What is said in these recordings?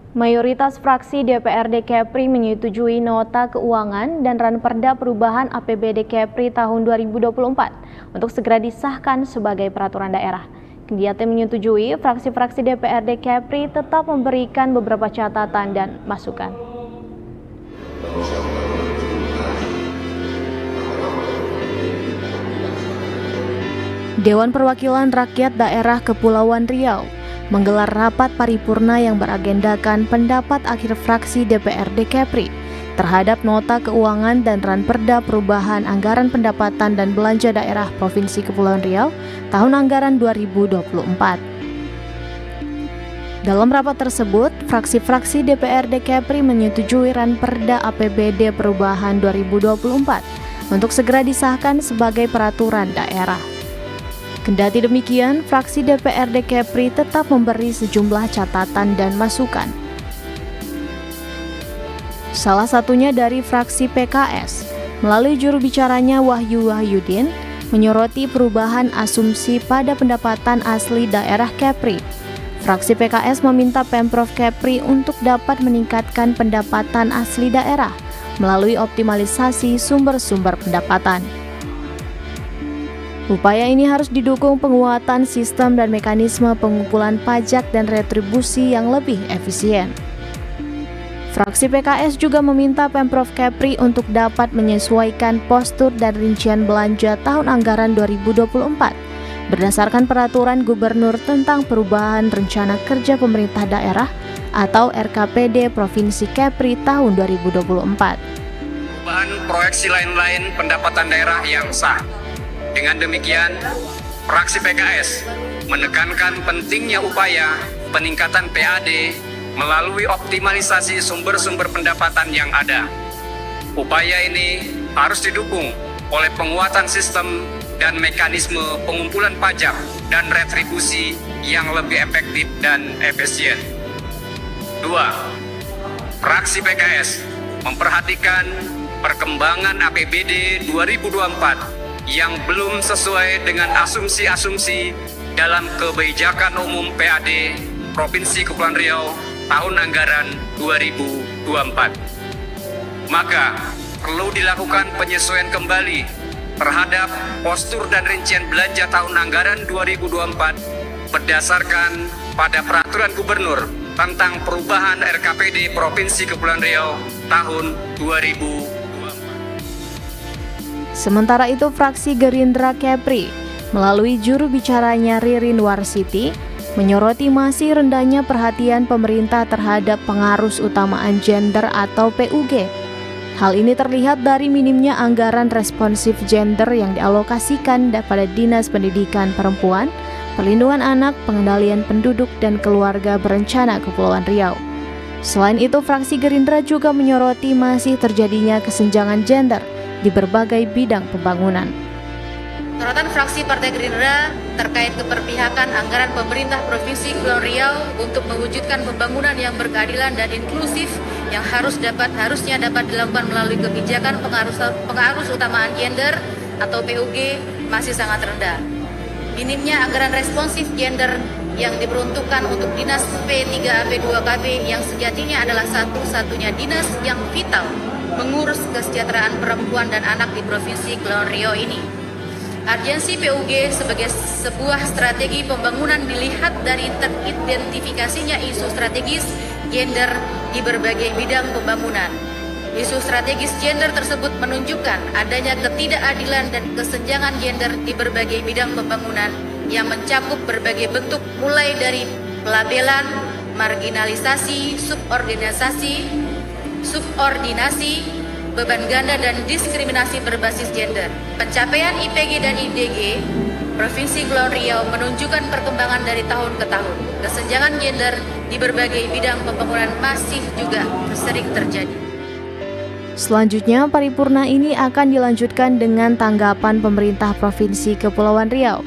Mayoritas fraksi DPRD Kepri menyetujui nota keuangan dan ranperda perubahan APBD Kepri tahun 2024 untuk segera disahkan sebagai peraturan daerah. Kendati menyetujui, fraksi-fraksi DPRD Kepri tetap memberikan beberapa catatan dan masukan. Dewan Perwakilan Rakyat Daerah Kepulauan Riau menggelar rapat paripurna yang beragendakan pendapat akhir fraksi DPRD Kepri terhadap nota keuangan dan ranperda perubahan anggaran pendapatan dan belanja daerah Provinsi Kepulauan Riau tahun anggaran 2024. Dalam rapat tersebut, fraksi-fraksi DPRD Kepri menyetujui ranperda APBD perubahan 2024 untuk segera disahkan sebagai peraturan daerah. Kendati demikian, fraksi DPRD Kepri tetap memberi sejumlah catatan dan masukan. Salah satunya dari fraksi PKS, melalui juru bicaranya Wahyu Wahyudin, menyoroti perubahan asumsi pada pendapatan asli daerah Kepri. Fraksi PKS meminta Pemprov Kepri untuk dapat meningkatkan pendapatan asli daerah melalui optimalisasi sumber-sumber pendapatan. Upaya ini harus didukung penguatan sistem dan mekanisme pengumpulan pajak dan retribusi yang lebih efisien. Fraksi PKS juga meminta Pemprov Kepri untuk dapat menyesuaikan postur dan rincian belanja tahun anggaran 2024 berdasarkan Peraturan Gubernur tentang Perubahan Rencana Kerja Pemerintah Daerah atau RKPD Provinsi Kepri tahun 2024. Perubahan proyeksi lain-lain pendapatan daerah yang sah. Dengan demikian, fraksi PKS menekankan pentingnya upaya peningkatan PAD melalui optimalisasi sumber-sumber pendapatan yang ada. Upaya ini harus didukung oleh penguatan sistem dan mekanisme pengumpulan pajak dan retribusi yang lebih efektif dan efisien. 2. Fraksi PKS memperhatikan perkembangan APBD 2024 yang belum sesuai dengan asumsi-asumsi dalam kebijakan umum PAD Provinsi Kepulauan Riau tahun anggaran 2024. Maka perlu dilakukan penyesuaian kembali terhadap postur dan rincian belanja tahun anggaran 2024 berdasarkan pada Peraturan Gubernur tentang perubahan RKPD Provinsi Kepulauan Riau tahun 2024. Sementara itu, fraksi Gerindra Kepri melalui juru bicaranya Ririn Warsiti menyoroti masih rendahnya perhatian pemerintah terhadap pengarus utamaan gender atau PUG. Hal ini terlihat dari minimnya anggaran responsif gender yang dialokasikan pada Dinas Pendidikan Perempuan, Perlindungan Anak, Pengendalian Penduduk dan Keluarga Berencana Kepulauan Riau. Selain itu, fraksi Gerindra juga menyoroti masih terjadinya kesenjangan gender di berbagai bidang pembangunan. Sorotan fraksi Partai Gerindra terkait keberpihakan anggaran pemerintah Provinsi Kepulauan Riau untuk mewujudkan pembangunan yang berkeadilan dan inklusif yang harusnya dapat dilakukan melalui kebijakan pengarus utamaan gender atau PUG masih sangat rendah. Minimnya anggaran responsif gender yang diperuntukkan untuk Dinas P3AP2KB yang sejatinya adalah satu-satunya dinas yang vital mengurus kesejahteraan perempuan dan anak di Provinsi Kepulauan Riau ini. Urgensi PUG sebagai sebuah strategi pembangunan dilihat dari teridentifikasinya isu strategis gender di berbagai bidang pembangunan. Isu strategis gender tersebut menunjukkan adanya ketidakadilan dan kesenjangan gender di berbagai bidang pembangunan yang mencakup berbagai bentuk mulai dari pelabelan, marginalisasi, subordinasi, beban ganda dan diskriminasi berbasis gender. Pencapaian IPG dan IDG Provinsi Kepulauan Riau menunjukkan perkembangan dari tahun ke tahun. Kesenjangan gender di berbagai bidang pembangunan masih juga sering terjadi. Selanjutnya, paripurna ini akan dilanjutkan dengan tanggapan pemerintah Provinsi Kepulauan Riau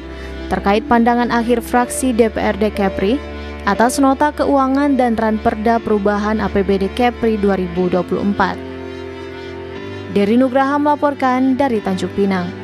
terkait pandangan akhir fraksi DPRD Kepri atas nota keuangan dan ranperda perubahan APBD Kepri 2024. Dery Nugraha melaporkan dari Tanjung Pinang.